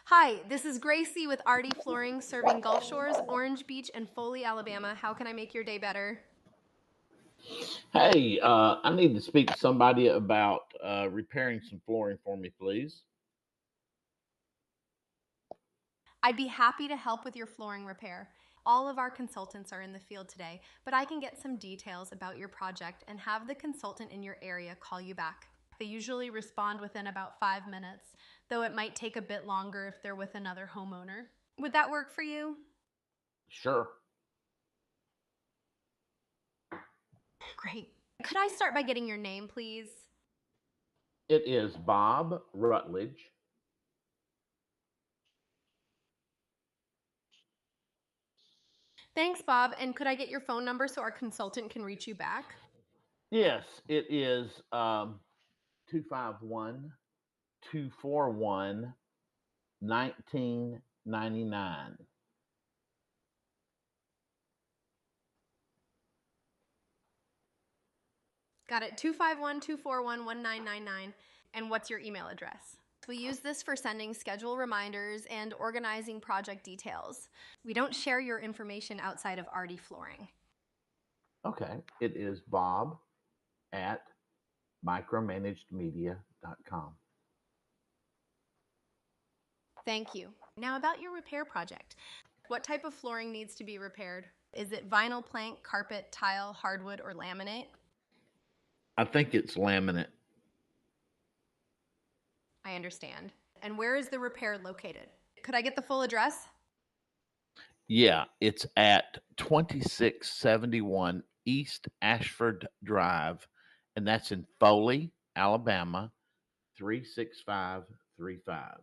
Hi, this is Gracie with Aardee Flooring, serving Gulf Shores, Orange Beach, and Foley, Alabama. How can I make your day better? Hey, I need to speak to somebody about repairing some flooring for me, please. I'd be happy to help with your flooring repair. All of our consultants are in the field today, but I can get some details about your project and have the consultant in your area call you back. They usually respond within about 5 minutes, though it might take a bit longer if they're with another homeowner. Would that work for you? Sure. Great. Could I start by getting your name, please? It is Bob Rutledge. Thanks, Bob. And could I get your phone number so our consultant can reach you back? Yes, it is 251 Got it. 251-241-1999. And what's your email address? We use this for sending schedule reminders and organizing project details. We don't share your information outside of Aardee Flooring. Okay, it is Bob at micromanagedmedia.com. Thank you. Now about your repair project. What type of flooring needs to be repaired? Is it vinyl plank, carpet, tile, hardwood, or laminate? I think it's laminate. I understand. And where is the repair located? Could I get the full address? Yeah, it's at 2671 East Ashford Drive, and that's in Foley, Alabama, 36535.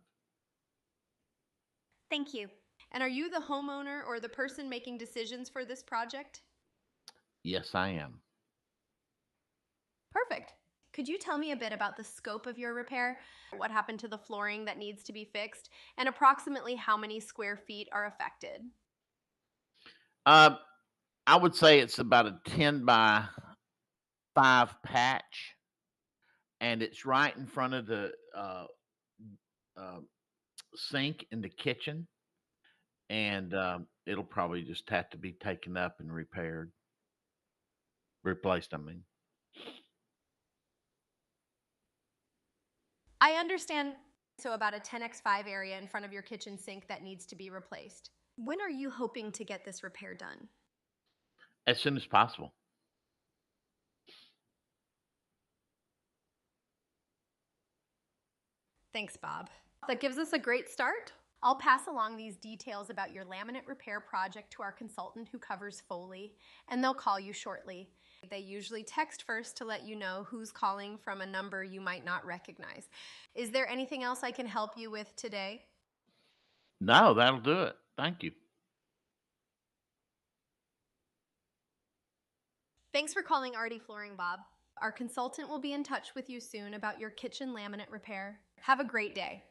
Thank you. And are you the homeowner or the person making decisions for this project? Yes, I am. Perfect. Could you tell me a bit about the scope of your repair? What happened to the flooring that needs to be fixed? And approximately how many square feet are affected? Uh, I would say it's about a 10 by 5 patch, and it's right in front of the uh, sink in the kitchen. And it'll probably just have to be taken up and repaired, replaced, I mean. I understand. So about a 10x5 area in front of your kitchen sink that needs to be replaced. When are you hoping to get this repair done? As soon as possible. Thanks, Bob. That gives us a great start. I'll pass along these details about your laminate repair project to our consultant who covers Foley, and they'll call you shortly. They usually text first to let you know who's calling from a number you might not recognize. Is there anything else I can help you with today? No, that'll do it. Thank you. Thanks for calling Aardee Flooring, Bob. Our consultant will be in touch with you soon about your kitchen laminate repair. Have a great day.